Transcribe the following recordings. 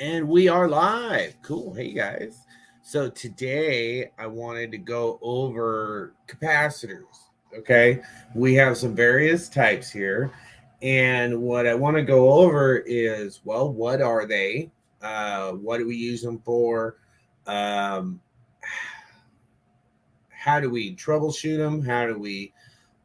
And we are live. Cool. Hey guys. So today I wanted to go over capacitors. Okay. We have some various types here. And what I want to go over is, well, what are they? What do we use them for? Um, how do we troubleshoot them? How do we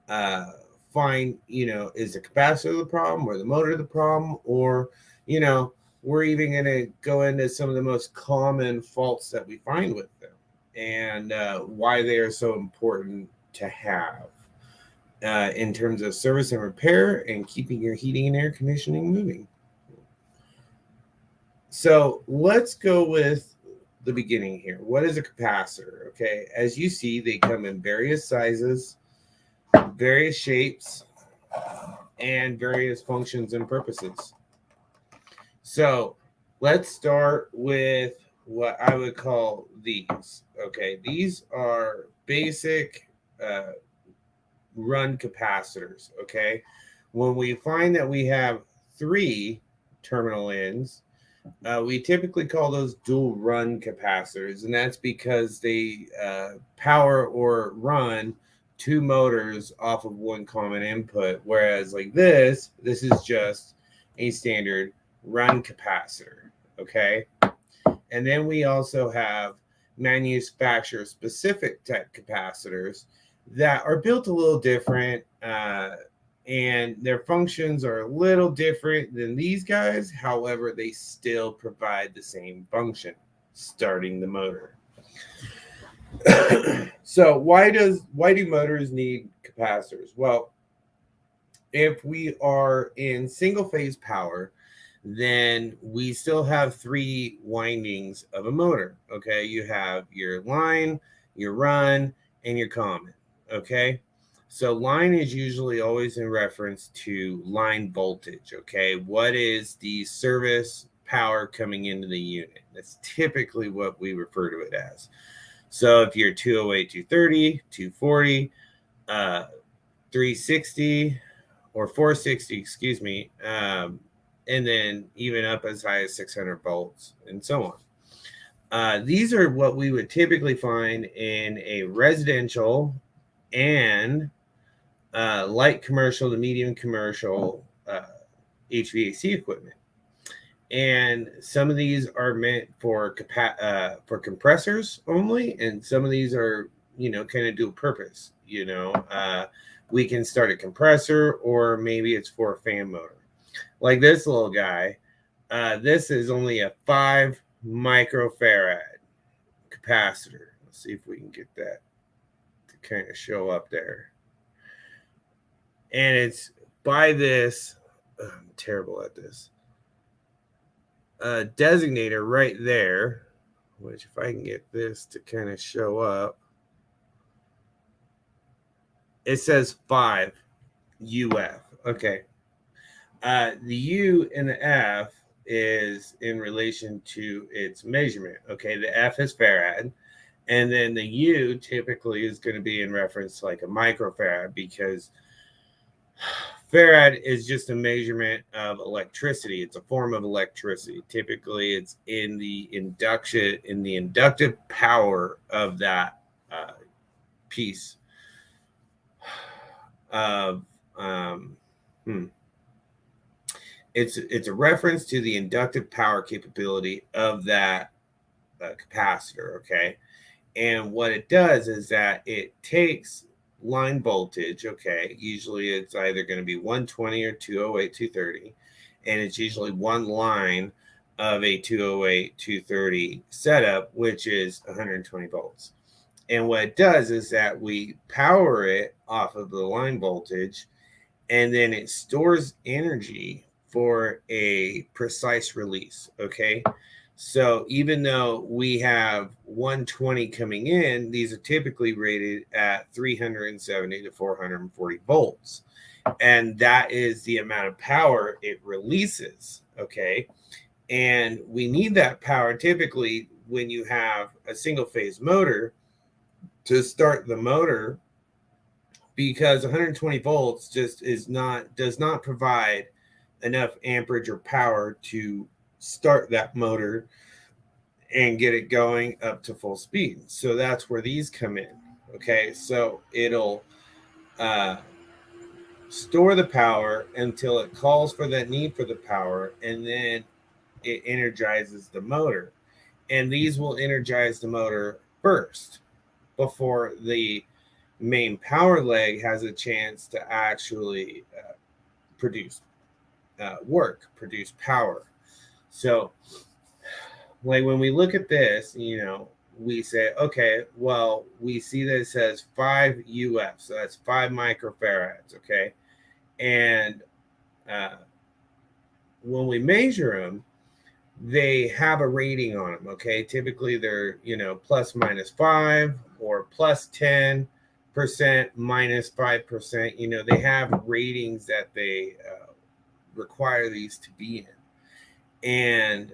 uh, find, is the capacitor the problem or the motor the problem? Or, you know, we're even going to go into some of the most common faults that we find with them and why they are so important to have in terms of service and repair and keeping your heating and air conditioning moving. So let's go with the beginning here. What is a capacitor? Okay, as you see, they come in various sizes, various shapes, and various functions and purposes. So let's start with what I would call these. Okay, these are basic uh, run capacitors. Okay, when we find that we have three terminal ends, we typically call those dual run capacitors, and that's because they power or run two motors off of one common input. Whereas, like this is just a standard run capacitor. Okay, and then we also have manufacturer specific type capacitors that are built a little different. And their functions are a little different than these guys. However, they still provide the same function, starting the motor. So why do motors need capacitors? Well, if we are in single phase power, then we still have three windings of a motor. Okay, you have your line, your run, and your common. Okay, so line is usually always in reference to line voltage. Okay, what is the service power coming into the unit? That's typically what we refer to it as. So if you're 208, 230, 240, 360, or 460, excuse me, and then even up as high as 600 volts and so on. These are what we would typically find in a residential and light commercial to medium commercial HVAC equipment. And some of these are meant for compressors only, and some of these are, kind of dual purpose. We can start a compressor, or maybe it's for a fan motor. Like this little guy, this is only a 5 microfarad capacitor. Let's see if we can get that to kind of show up there. And it's by this, I'm terrible at this, designator right there, which if I can get this to kind of show up, it says 5 UF. Okay. The U and the F is in relation to its measurement. Okay, the F is farad, and then the U typically is going to be in reference to like a microfarad, because farad is just a measurement of electricity. It's a form of electricity. Typically, it's in the inductive power of that piece of it's a reference to the inductive power capability of that capacitor. Okay, and what it does is that it takes line voltage. Okay, usually it's either going to be 120 or 208, 230, and it's usually one line of a 208, 230 setup, which is 120 volts. And what it does is that we power it off of the line voltage, and then it stores energy for a precise release. Okay, so even though we have 120 coming in, these are typically rated at 370 to 440 volts, and that is the amount of power it releases. Okay, and we need that power typically when you have a single phase motor to start the motor, because 120 volts just does not provide enough amperage or power to start that motor and get it going up to full speed. So that's where these come in. Okay, so it'll store the power until it calls for that need for the power, and then it energizes the motor. And these will energize the motor first before the main power leg has a chance to actually produce produce power. So, like when we look at this, we say, okay, well, we see that it says 5 UF, so that's 5 microfarads, okay? And when we measure them, they have a rating on them, okay? Typically they're, plus minus 5 or plus 10%, minus 5%. They have ratings that they require these to be in. And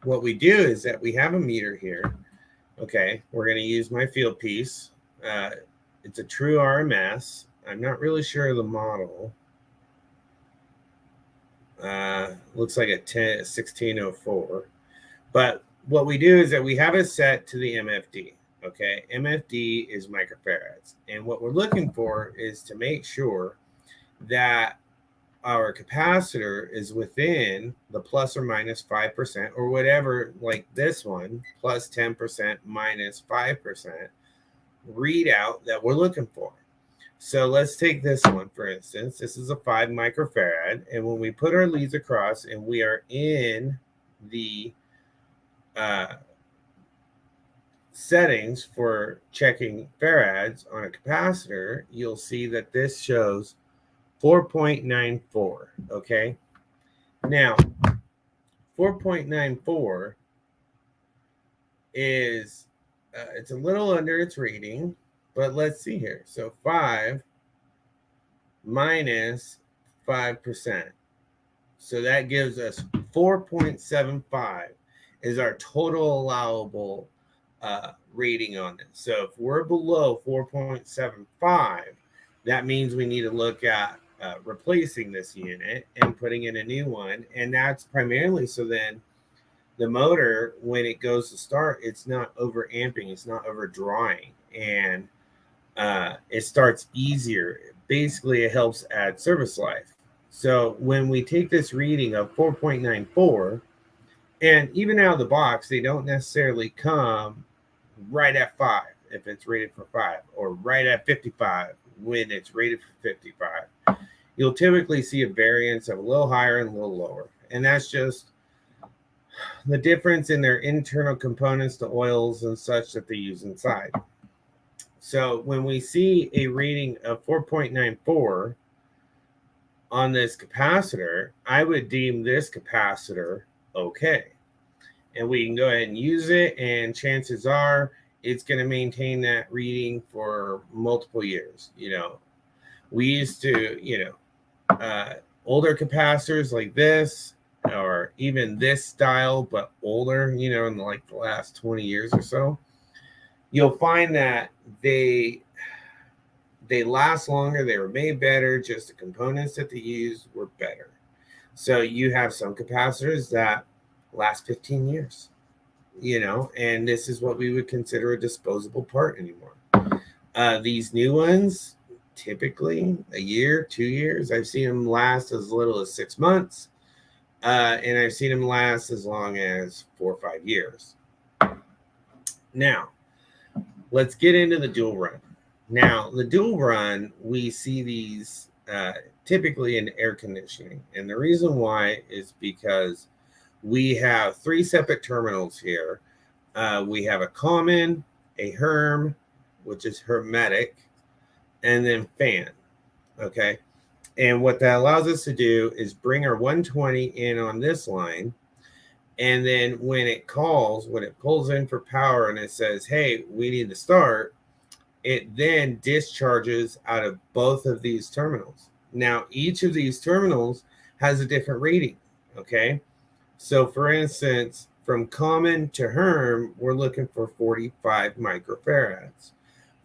what we do is that we have a meter here. Okay, we're going to use my field piece. It's a true RMS. I'm not really sure of the model. Looks like a 1604. But what we do is that we have it set to the MFD. Okay, MFD is microfarads. And what we're looking for is to make sure that our capacitor is within the plus or minus 5% or whatever, like this one, plus 10%, minus 5% readout that we're looking for. So let's take this one, for instance. This is a 5 microfarad. And when we put our leads across and we are in the settings for checking farads on a capacitor, you'll see that this shows 4.94, okay? Now, 4.94 is, it's a little under its rating, but let's see here. So 5 minus 5%. So that gives us 4.75 is our total allowable rating on it. So if we're below 4.75, that means we need to look at replacing this unit and putting in a new one. And that's primarily so then the motor, when it goes to start, it's not over amping, it's not overdrawing, and it starts easier. Basically, it helps add service life. So when we take this reading of 4.94, and even out of the box, they don't necessarily come right at 5 if it's rated for 5, or right at 55 when it's rated for 55. You'll typically see a variance of a little higher and a little lower. And that's just the difference in their internal components, the oils and such that they use inside. So when we see a rating of 4.94 on this capacitor, I would deem this capacitor okay. And we can go ahead and use it, and chances are it's going to maintain that reading for multiple years. We used to, older capacitors like this, or even this style, but older, in like the last 20 years or so, you'll find that they last longer, they were made better, just the components that they used were better. So you have some capacitors that last 15 years, and this is what we would consider a disposable part anymore. These new ones, typically a year, 2 years. I've seen them last as little as 6 months, and I've seen them last as long as 4 or 5 years. Now, let's get into the dual run. Now, the dual run, we see these typically in air conditioning, and the reason why is because we have 3 separate terminals here. We have a common, a herm, which is hermetic, and then fan, okay? And what that allows us to do is bring our 120 in on this line, and then when it calls, when it pulls in for power and it says, hey, we need to start, it then discharges out of both of these terminals. Now, each of these terminals has a different reading, okay? So for instance, from common to herm, we're looking for 45 microfarads.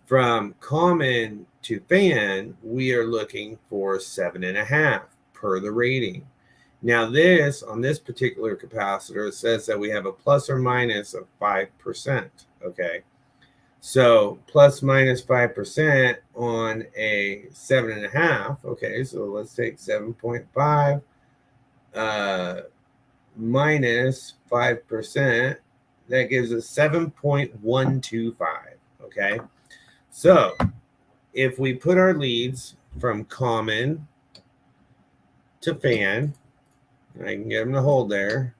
From common to fan, we are looking for 7.5 per the rating. Now on this particular capacitor, it says that we have a plus or minus of 5%, okay? So plus minus 5% on a 7.5, okay, so let's take 7.5 minus 5%, that gives us 7.125, okay? So if we put our leads from common to fan, I can get them to hold there.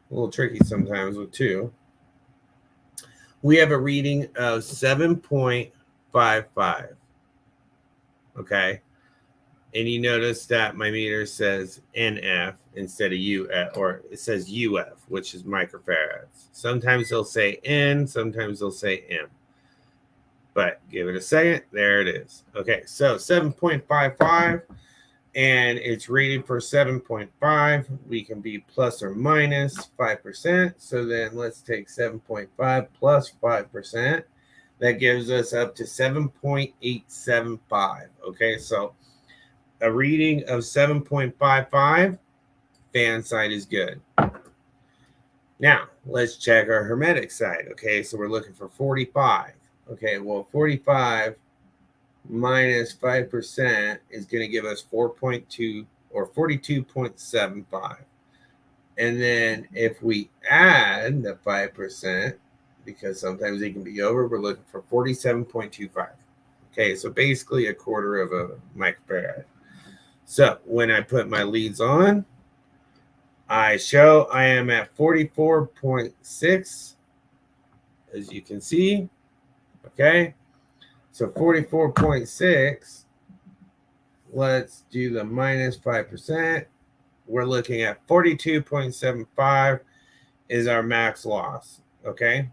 A little tricky sometimes with 2. We have a reading of 7.55. Okay. And you notice that my meter says NF instead of UF, or it says UF, which is microfarads. Sometimes they'll say N, sometimes they'll say M. But give it a second. There it is. Okay. So 7.55. And it's rated for 7.5. We can be plus or minus 5%. So then let's take 7.5 plus 5%. That gives us up to 7.875. Okay, so a reading of 7.55, fan side is good. Now, let's check our hermetic side. Okay, so we're looking for 45. Okay, well, 45 minus 5% is going to give us 4.2 or 42.75. And then if we add the 5%, because sometimes it can be over, we're looking for 47.25. Okay, so basically a quarter of a microfarad. So when I put my leads on, I show I am at 44.6, as you can see. Okay, so 44.6, let's do the minus 5%. We're looking at 42.75 is our max loss. Okay,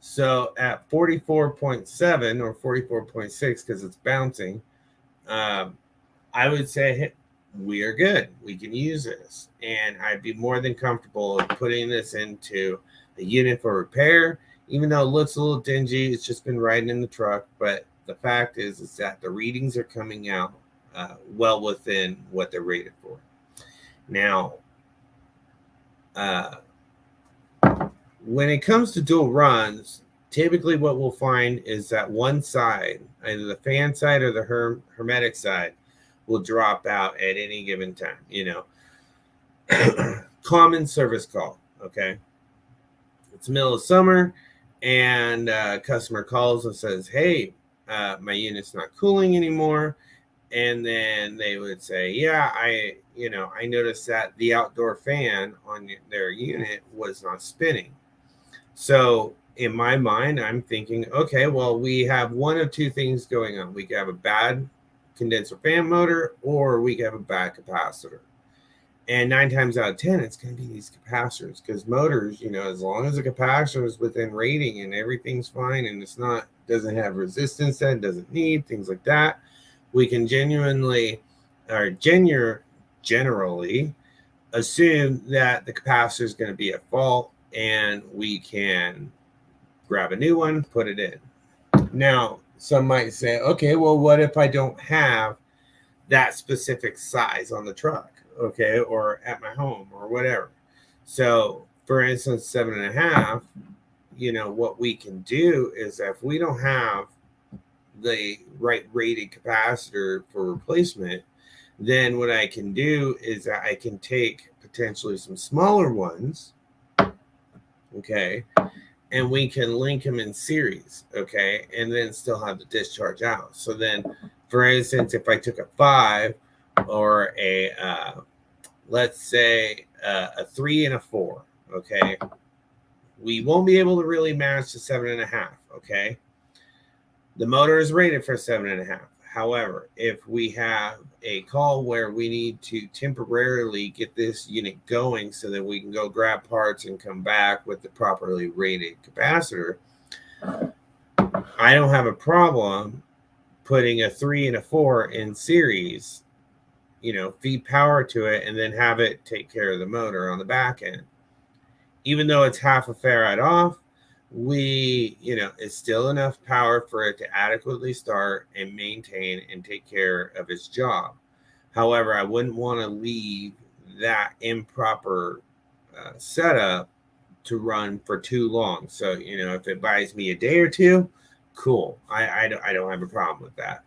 so at 44.7 or 44.6, because it's bouncing, I would say we are good. We can use this. And I'd be more than comfortable putting this into a unit for repair. Even though it looks a little dingy, it's just been riding in the truck. But the fact is that the readings are coming out well within what they're rated for. Now, when it comes to dual runs, typically what we'll find is that one side, either the fan side or the hermetic side, will drop out at any given time. Common service call. Okay, it's the middle of summer, and customer calls and says, "Hey, my unit's not cooling anymore." And then they would say, "Yeah, I noticed that the outdoor fan on their unit was not spinning." So in my mind, I'm thinking, okay, well, we have one of two things going on. We can have a bad condenser fan motor, or we can have a bad capacitor. And 9 times out of 10, it's going to be these capacitors, because motors, as long as the capacitor is within rating and everything's fine and doesn't have resistance that it doesn't need, things like that, we can generally assume that the capacitor is going to be at fault, and we can grab a new one, put it in. Now, some might say, okay, well, what if I don't have that specific size on the truck, okay, or at my home or whatever? So, for instance, 7.5, what we can do is, if we don't have the right rated capacitor for replacement, then what I can do is that I can take potentially some smaller ones, okay, and we can link them in series, okay, and then still have the discharge out. So then, for instance, if I took a 5 or let's say a 3 and a 4, okay, we won't be able to really match the 7.5, okay. The motor is rated for 7.5. However, if we have a call where we need to temporarily get this unit going so that we can go grab parts and come back with the properly rated capacitor, I don't have a problem putting a 3 and a 4 in series, feed power to it, and then have it take care of the motor on the back end. Even though it's half a farad off, it's still enough power for it to adequately start and maintain and take care of its job. However, I wouldn't want to leave that improper setup to run for too long. So, if it buys me a day or two, cool. I don't have a problem with that.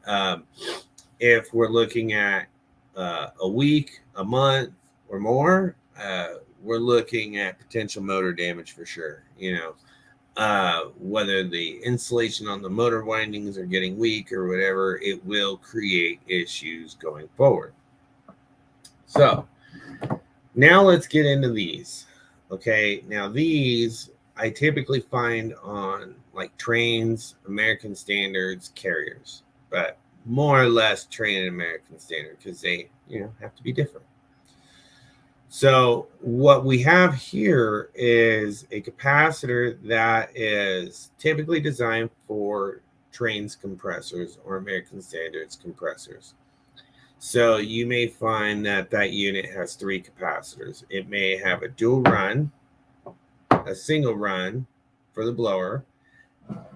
If we're looking at a week, a month, or more, we're looking at potential motor damage for sure. Whether the insulation on the motor windings are getting weak or whatever, it will create issues going forward. So now let's get into these. Okay, now these I typically find on like trains, American standards, carriers, but more or less train and American standard because they, have to be different. So what we have here is a capacitor that is typically designed for trains compressors or American standards compressors. So you may find that unit has 3 capacitors. It may have a dual run, a single run for the blower,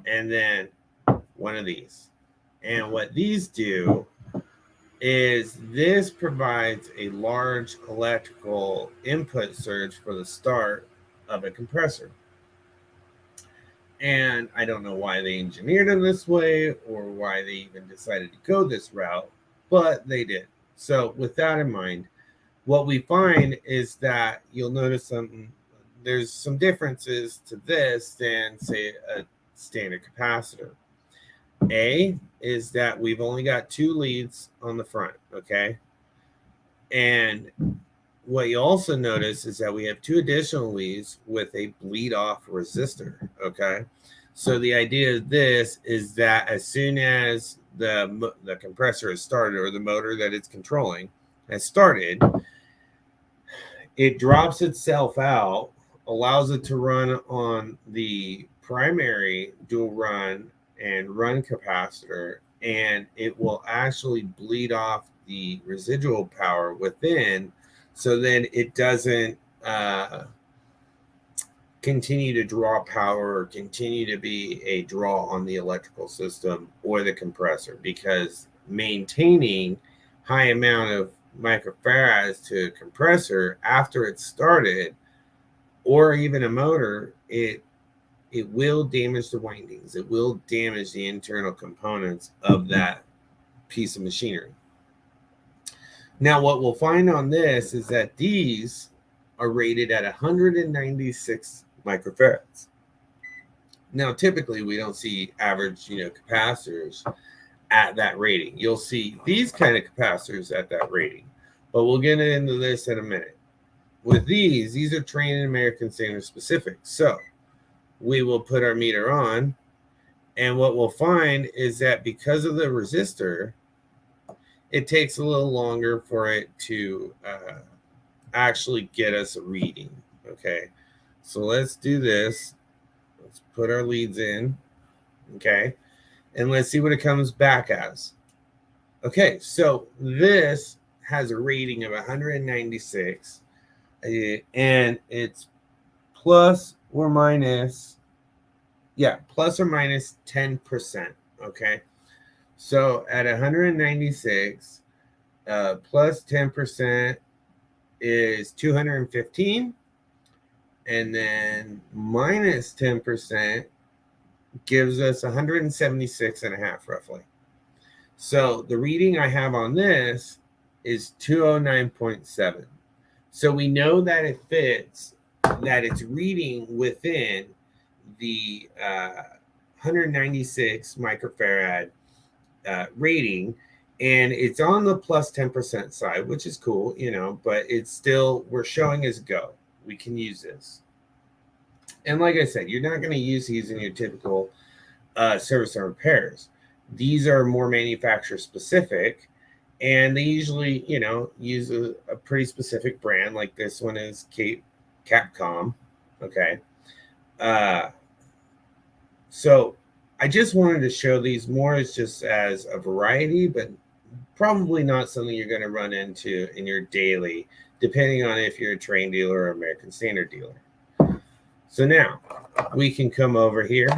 and then one of these. And what these do is this provides a large electrical input surge for the start of a compressor. And I don't know why they engineered them this way or why they even decided to go this route, but they did. So with that in mind, what we find is that you'll notice there's some differences to this than, say, a standard capacitor. A is that we've only got 2 leads on the front, okay? And what you also notice is that we have 2 additional leads with a bleed off resistor, okay? So the idea of this is that as soon as the compressor is started, or the motor that it's controlling has started, it drops itself out, allows it to run on the primary dual run and run capacitor, and it will actually bleed off the residual power within, so then it doesn't continue to draw power or continue to be a draw on the electrical system or the compressor, because maintaining high amount of microfarads to a compressor after it's started, or even a motor, it will damage the windings. It will damage the internal components of that piece of machinery. Now, what we'll find on this is that these are rated at 196 microfarads. Now, typically, we don't see average, capacitors at that rating. You'll see these kind of capacitors at that rating, but we'll get into this in a minute. With these are trained in American Standard specific. So we will put our meter on, and what we'll find is that because of the resistor, it takes a little longer for it to actually get us a reading. Okay, so let's do this. Let's put our leads in. Okay, and let's see what it comes back as. Okay, so this has a rating of 196, and it's plus or minus 10%. Okay, so at 196, plus 10% is 215, and then minus 10% gives us 176 and a half roughly. So the reading I have on this is 209.7. So we know that it fits, that it's reading within the 196 microfarad rating, and it's on the plus 10% side, which is cool, but it's still, we're showing as go. We can use this. And like I said, you're not going to use these in your typical service and repairs. These are more manufacturer specific, and they usually, use a pretty specific brand. Like this one is Capcom. Okay. So I just wanted to show these more as just as a variety, but probably not something you're going to run into in your daily, depending on if you're a train dealer or American Standard dealer. So now we can come over here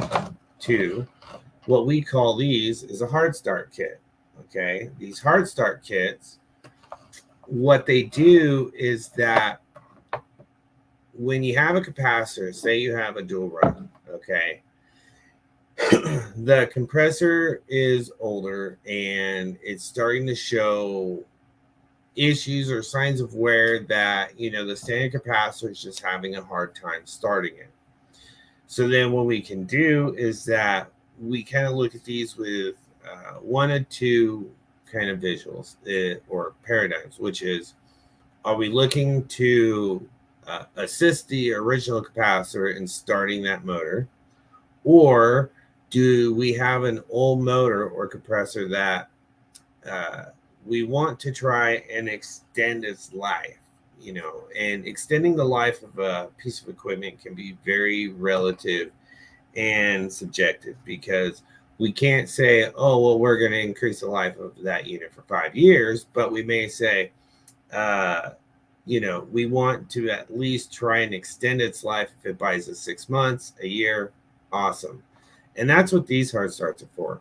to what we call these is a hard start kit. Okay, these hard start kits what they do is that when you have a capacitor, say you have a dual run, okay, the compressor is older and it's starting to show issues or signs of wear that, the standard capacitor is just having a hard time starting it. So then what we can do is that we kind of look at these with one or two kind of visuals or paradigms, which is, are we looking to assist the original capacitor in starting that motor? Or do we have an old motor or compressor that we want to try and extend its life? And extending the life of a piece of equipment can be very relative and subjective, because we can't say, oh, well, we're going to increase the life of that unit for 5 years, but we may say, we want to at least try and extend its life. If it buys us 6 months, a year, awesome. And that's what these hard starts are for.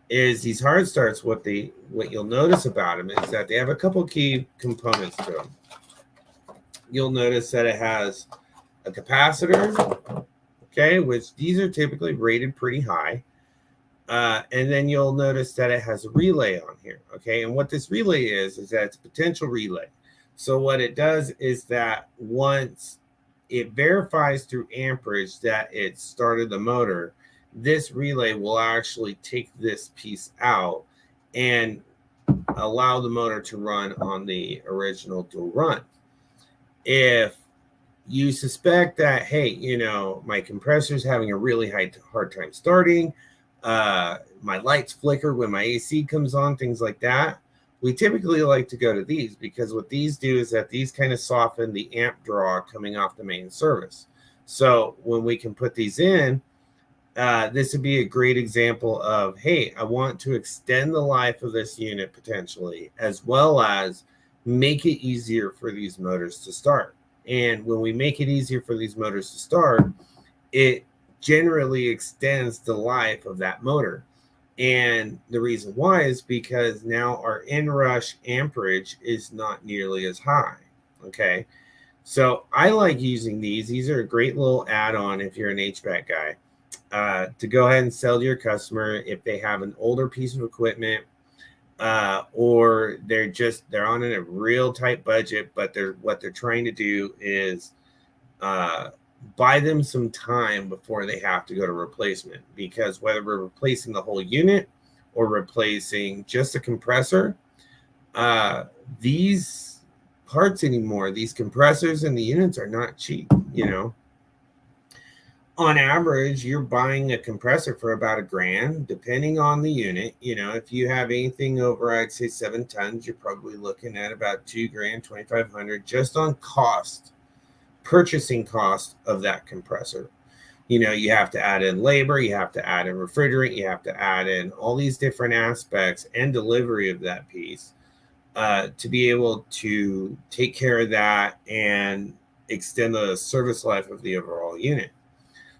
Is these hard starts, what you'll notice about them is that they have a couple key components to them. You'll notice that it has a capacitor, okay, which these are typically rated pretty high. And then you'll notice that it has a relay on here, okay? And what this relay is that it's a potential relay. So what it does is that once it verifies through amperage that it started the motor, this relay will actually take this piece out and allow the motor to run on the original dual run. If you suspect that, hey, my compressor is having a really hard time starting, my lights flicker when my AC comes on, things like that, we typically like to go to these, because what these do is that these kind of soften the amp draw coming off the main service. So when we can put these in, this would be a great example of, hey, I want to extend the life of this unit potentially, as well as make it easier for these motors to start. And when we make it easier for these motors to start, it generally extends the life of that motor. And the reason why is because now our inrush amperage is not nearly as high. Okay. So I like using these. These are a great little add-on if you're an HVAC guy, to go ahead and sell to your customer if they have an older piece of equipment, or they're on a real tight budget, but what they're trying to do is buy them some time before they have to go to replacement. Because whether we're replacing the whole unit or replacing just a compressor, these parts anymore, these compressors and the units are not cheap. On average, you're buying a compressor for about $1,000, depending on the unit. If you have anything over, I'd say 7 tons, you're probably looking at about $2,000, $2,500 just on purchasing cost of that compressor. You have to add in labor, you have to add in refrigerant, you have to add in all these different aspects and delivery of that piece to be able to take care of that and extend the service life of the overall unit.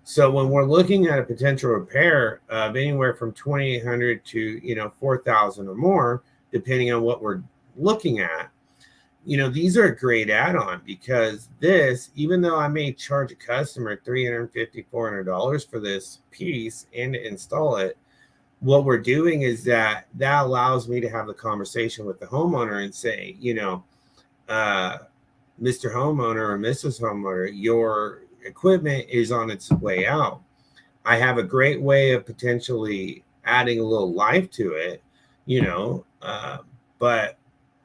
So when we're looking at a potential repair of anywhere from $2,800 to $4,000 or more, depending on what we're looking at, these are a great add-on, because this, even though I may charge a customer $350, $400 for this piece and to install it, what we're doing is that allows me to have the conversation with the homeowner and say, Mr. Homeowner or Mrs. Homeowner, your equipment is on its way out. I have a great way of potentially adding a little life to it, but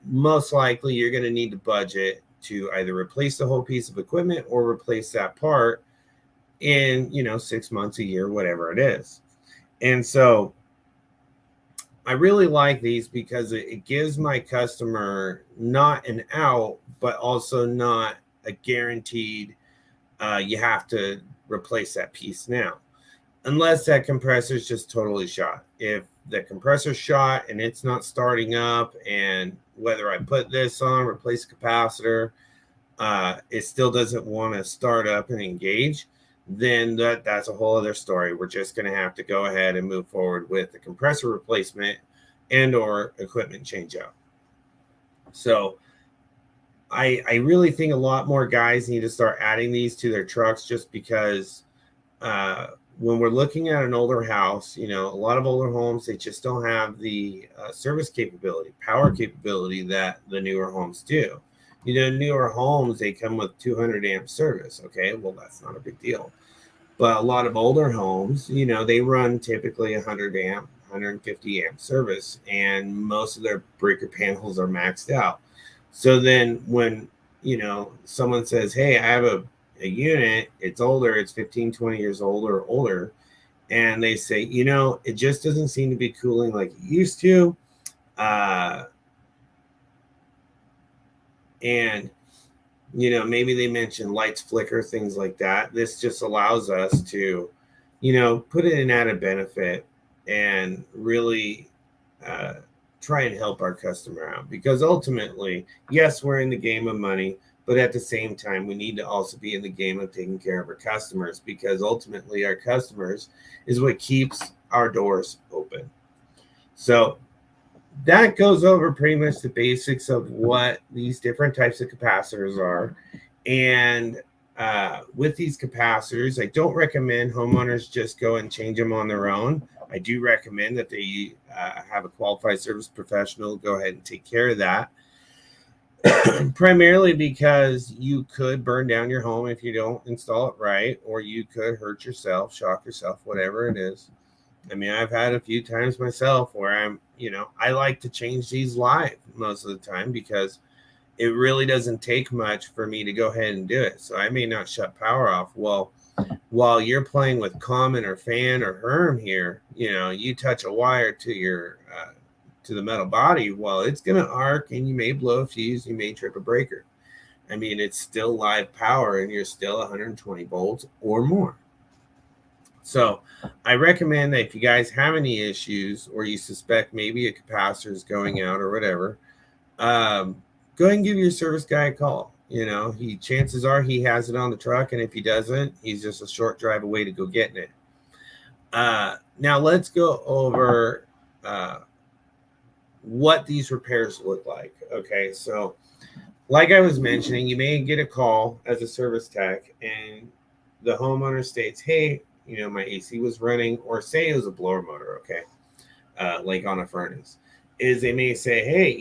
most likely you're going to need to budget to either replace the whole piece of equipment or replace that part in 6 months, a year, whatever it is. And so I really like these because it gives my customer not an out, but also not a guaranteed you have to replace that piece now, unless that compressor is just totally shot. If the compressor's shot and it's not starting up, and whether I put this on, replace the capacitor, it still doesn't want to start up and engage, then that's a whole other story. We're just going to have to go ahead and move forward with the compressor replacement and or equipment change out. So I really think a lot more guys need to start adding these to their trucks, just because when we're looking at an older house, a lot of older homes, they just don't have the service capability, power capability that the newer homes do. Newer homes, they come with 200 amp service. Okay, well, that's not a big deal. But a lot of older homes, they run typically 100 amp, 150 amp service, and most of their breaker panels are maxed out. So then when, someone says, hey, I have a unit, it's older, it's 15, 20 years old or older, and they say, it just doesn't seem to be cooling like it used to. And maybe they mention lights flicker, things like that. This just allows us to, put in an added benefit and really try and help our customer out. Because ultimately, yes, we're in the game of money, but at the same time, we need to also be in the game of taking care of our customers, because ultimately our customers is what keeps our doors open. So that goes over pretty much the basics of what these different types of capacitors are. And with these capacitors, I don't recommend homeowners just go and change them on their own. I do recommend that they have a qualified service professional go ahead and take care of that. Primarily because you could burn down your home if you don't install it right, or you could hurt yourself, shock yourself, whatever it is. I mean, I've had a few times myself where I like to change these live most of the time, because it really doesn't take much for me to go ahead and do it. So I may not shut power off. Well, while you're playing with common or fan or Herm here, you touch a wire to the metal body, well, it's going to arc and you may blow a fuse, you may trip a breaker. I mean, it's still live power and you're still 120 volts or more. So I recommend that if you guys have any issues or you suspect maybe a capacitor is going out or whatever, go ahead and give your service guy a call. Chances are he has it on the truck, and if he doesn't, he's just a short drive away to go getting it. Now let's go over what these repairs look like. Okay, so like I was mentioning, you may get a call as a service tech, and the homeowner states, hey, my AC was running, or say it was a blower motor, okay, like on a furnace. Is they may say, hey,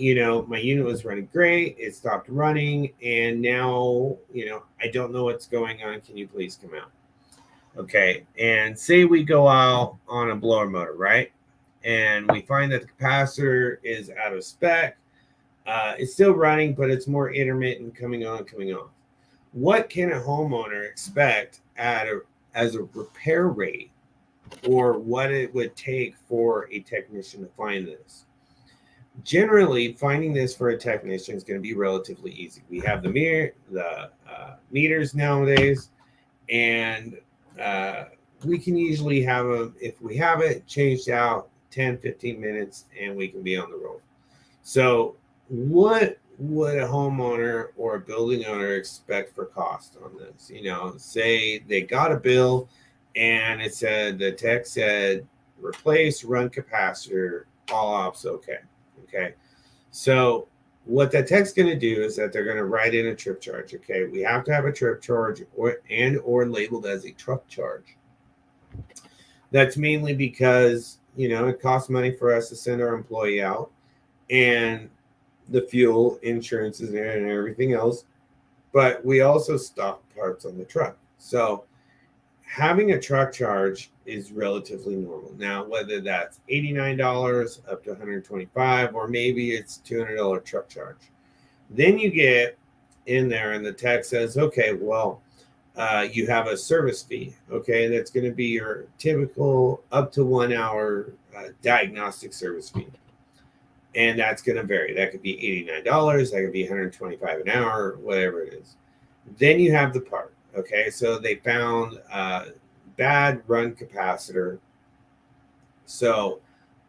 my unit was running great, it stopped running, and now, I don't know what's going on. Can you please come out? Okay, and say we go out on a blower motor, right? And we find that the capacitor is out of spec. It's still running, but it's more intermittent, coming on, coming off. What can a homeowner expect as a repair rate, or what it would take for a technician to find this? Generally, finding this for a technician is going to be relatively easy. We have the meters nowadays, and we can usually have them, if we have it, changed out 10-15 minutes, and we can be on the road. So what would a homeowner or a building owner expect for cost on this? Say they got a bill and it said, the tech said, replace run capacitor, all ops okay. Okay. So what that tech's going to do is that they're going to write in a trip charge. Okay. We have to have a trip charge or labeled as a truck charge. That's mainly because, it costs money for us to send our employee out, and the fuel, insurance is there and everything else. But we also stock parts on the truck. So having a truck charge is relatively normal. Now, whether that's $89 up to $125, or maybe it's $200 truck charge. Then you get in there and the tech says, okay, well, you have a service fee. Okay, that's going to be your typical up to 1 hour diagnostic service fee. And that's going to vary. That could be $89, that could be $125 an hour, whatever it is. Then you have the part. Okay, so they found bad run capacitor. So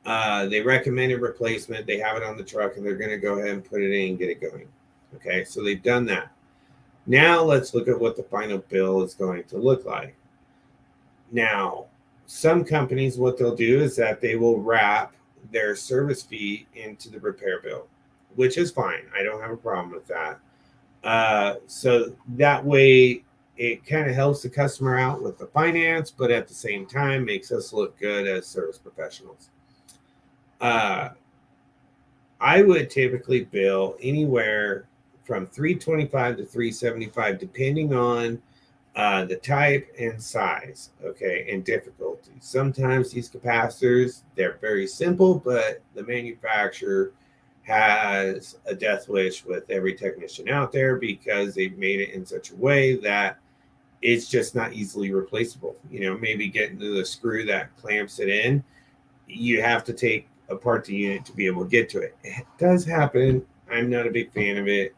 they recommended replacement. They have it on the truck, and they're going to go ahead and put it in and get it going. Okay, so they've done that. Now let's look at what the final bill is going to look like. Now, some companies, what they'll do is that they will wrap their service fee into the repair bill, which is fine. I don't have a problem with that. So that way it kind of helps the customer out with the finance, but at the same time makes us look good as service professionals. Uh, I would typically bill anywhere from 325 to 375, depending on the type and size, okay, and difficulty. Sometimes these capacitors, they're very simple, but the manufacturer has a death wish with every technician out there because they've made it in such a way that it's just not easily replaceable. Maybe getting to the screw that clamps it in, you have to take apart the unit to be able to get to it. It does happen. I'm not a big fan of it.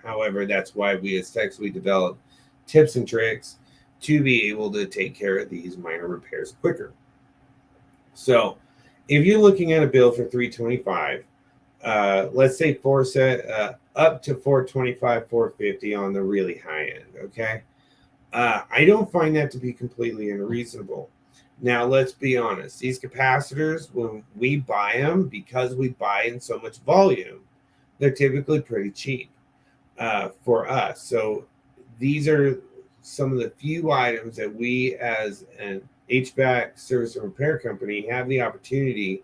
However, that's why we as techs, we develop tips and tricks to be able to take care of these minor repairs quicker. So if you're looking at a bill for 325, let's say four set up to 425, 450 on the really high end. Okay. I don't find that to be completely unreasonable. Now, let's be honest. These capacitors, when we buy them, because we buy in so much volume, they're typically pretty cheap for us. So these are some of the few items that we, as an HVAC service and repair company, have the opportunity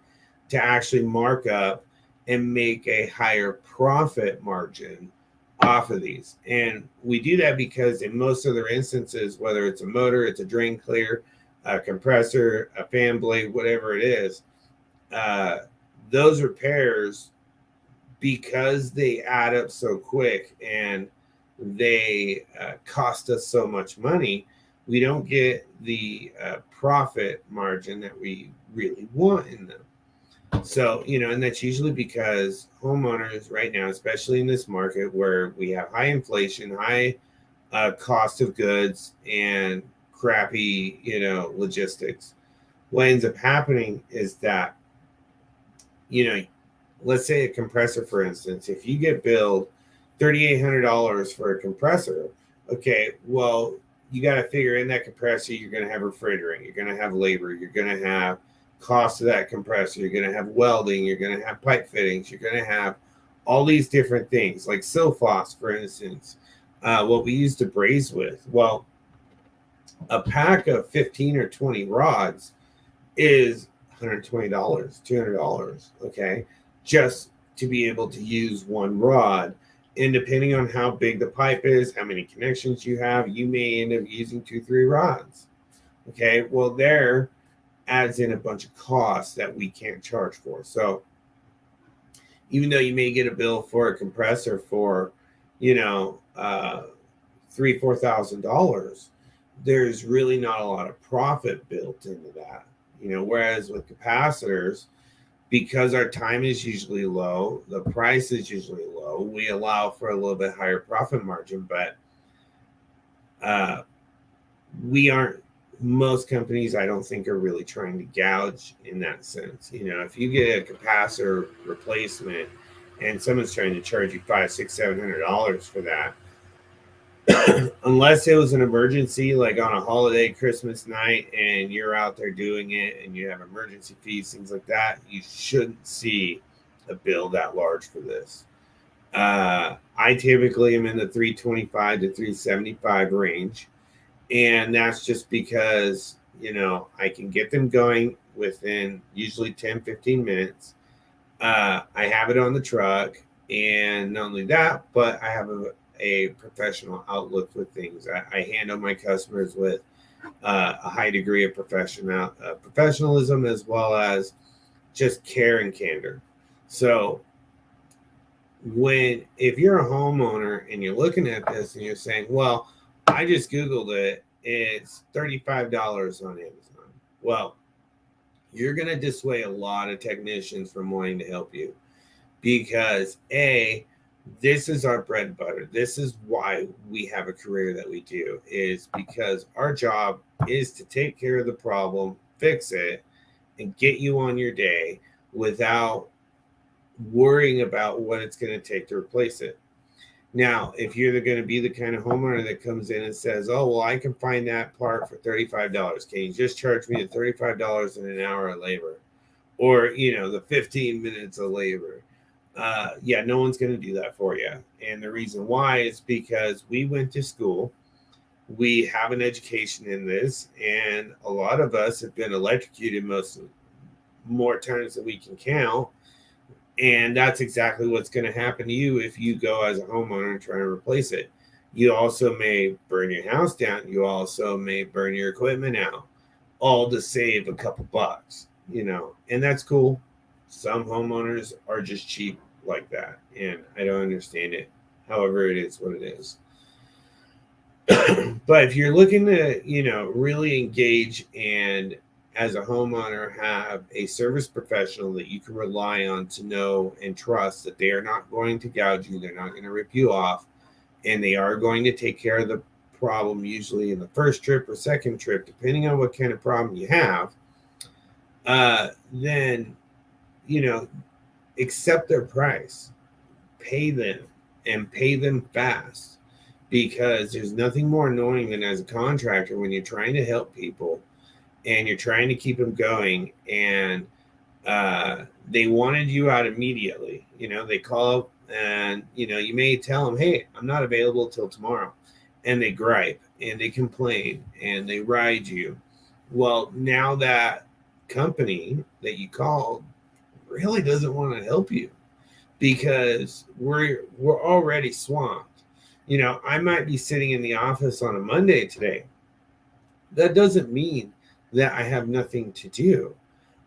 to actually mark up and make a higher profit margin off of these. And we do that because in most other instances, whether it's a motor, it's a drain clear, a compressor, a fan blade, whatever it is, those repairs, because they add up so quick and they cost us so much money, we don't get the profit margin that we really want in them. So, and that's usually because homeowners right now, especially in this market where we have high inflation, high cost of goods, and crappy, logistics, what ends up happening is that, let's say a compressor, for instance, if you get billed $3,800 for a compressor, okay, well, you got to figure in that compressor, you're going to have refrigerant, you're going to have labor, you're going to have cost of that compressor, you're going to have welding, you're going to have pipe fittings, you're going to have all these different things like Silphos, for instance, what we use to braze with. Well, a pack of 15 or 20 rods is $120, $200, okay, just to be able to use one rod. And depending on how big the pipe is, how many connections you have, you may end up using 2-3 rods. Okay, well, there adds in a bunch of costs that we can't charge for. So even though you may get a bill for a compressor for, $3,000-$4,000, there's really not a lot of profit built into that. Whereas with capacitors, because our time is usually low, the price is usually low, we allow for a little bit higher profit margin, but we aren't, most companies, I don't think, are really trying to gouge in that sense. If you get a capacitor replacement and someone's trying to charge you $500, $600, $700 for that, unless it was an emergency, like on a holiday, Christmas night, and you're out there doing it and you have emergency fees, things like that, you shouldn't see a bill that large for this. I typically am in the 325 to 375 range. And that's just because, I can get them going within usually 10, 15 minutes. I have it on the truck. And not only that, but I have a professional outlook with things. I handle my customers with a high degree of professionalism, as well as just care and candor. So if you're a homeowner and you're looking at this and you're saying, well, I just Googled it, it's $35 on Amazon. Well, you're going to dissuade a lot of technicians from wanting to help you because this is our bread and butter. This is why we have a career that we do, is because our job is to take care of the problem, fix it, and get you on your day without worrying about what it's going to take to replace it. Now, if you're going to be the kind of homeowner that comes in and says, oh, well, I can find that part for $35. Can you just charge me the $35 in an hour of labor? Or, the 15 minutes of labor? Yeah, no one's going to do that for you. And the reason why is because we went to school, we have an education in this, and a lot of us have been electrocuted more times than we can count. And that's exactly what's going to happen to you if you go as a homeowner and try to replace it. You also may burn your house down. You also may burn your equipment out, all to save a couple bucks, and that's cool. Some homeowners are just cheap like that, and I don't understand it. However, it is what it is. But if you're looking to, really engage and as a homeowner have a service professional that you can rely on to know and trust that they are not going to gouge you, they're not going to rip you off, and they are going to take care of the problem usually in the first trip or second trip, depending on what kind of problem you have, then, you know, accept their price, pay them, and pay them fast, because there's nothing more annoying than as a contractor when you're trying to help people and you're trying to keep them going, and they wanted you out immediately. They call up and, you may tell them, hey, I'm not available till tomorrow. And they gripe and they complain and they ride you. Well, now that company that you called really doesn't want to help you because we're already swamped. I might be sitting in the office on a Monday today. That doesn't mean that I have nothing to do.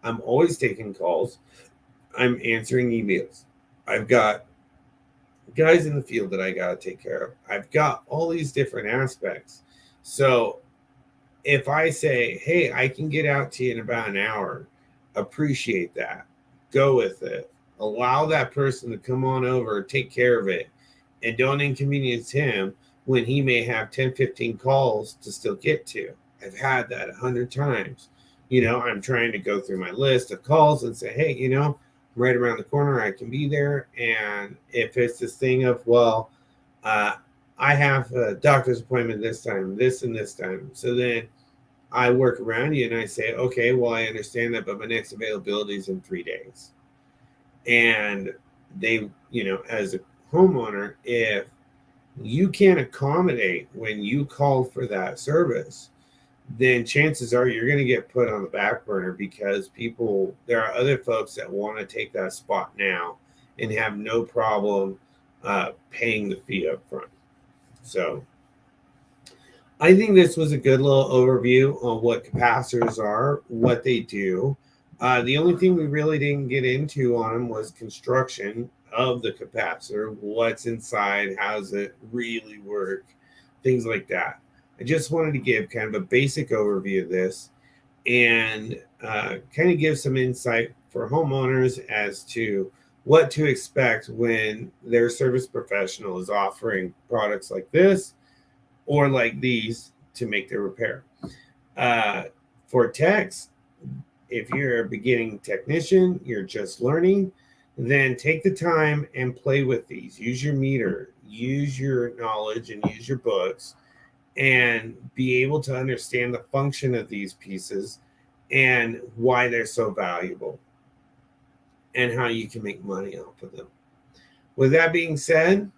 I'm always taking calls. I'm answering emails. I've got guys in the field that I got to take care of. I've got all these different aspects. So if I say, hey, I can get out to you in about an hour, appreciate that. Go with it. Allow that person to come on over, take care of it, and don't inconvenience him when he may have 10, 15 calls to still get to. I've had that 100 times. I'm trying to go through my list of calls and say, hey, right around the corner, I can be there. And if it's this thing of, well, I have a doctor's appointment this time, this and this time. So then I work around you and I say, okay, well, I understand that, but my next availability is in 3 days. And they, as a homeowner, if you can't accommodate when you call for that service, then chances are you're going to get put on the back burner because there are other folks that want to take that spot now and have no problem paying the fee up front. So I think this was a good little overview on what capacitors are, what they do. The only thing we really didn't get into on them was construction of the capacitor, what's inside, how does it really work, things like that. I just wanted to give kind of a basic overview of this and kind of give some insight for homeowners as to what to expect when their service professional is offering products like this or like these to make their repair. For techs, if you're a beginning technician, you're just learning, then take the time and play with these. Use your meter, use your knowledge, and use your books, and be able to understand the function of these pieces and why they're so valuable and how you can make money off of them. With that being said,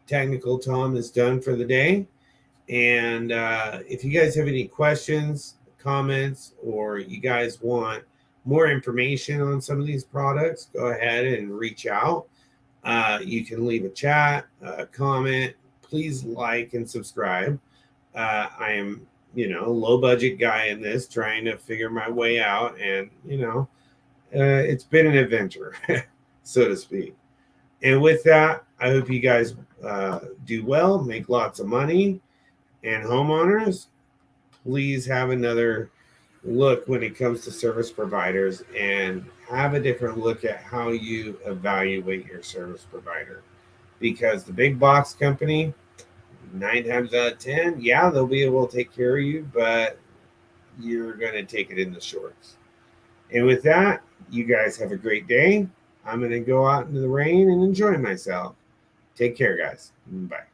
Technical Tom is done for the day. And if you guys have any questions, comments, or you guys want more information on some of these products, go ahead and reach out. You can leave a chat, a comment. Please like and subscribe. I am, a low budget guy in this, trying to figure my way out. And, it's been an adventure, so to speak. And with that, I hope you guys do well, make lots of money. And homeowners, please have another look when it comes to service providers and have a different look at how you evaluate your service provider. Because the big box company, 9 times out of 10, yeah, they'll be able to take care of you, but you're going to take it in the shorts. And with that, you guys have a great day. I'm going to go out into the rain and enjoy myself. Take care, guys. Bye.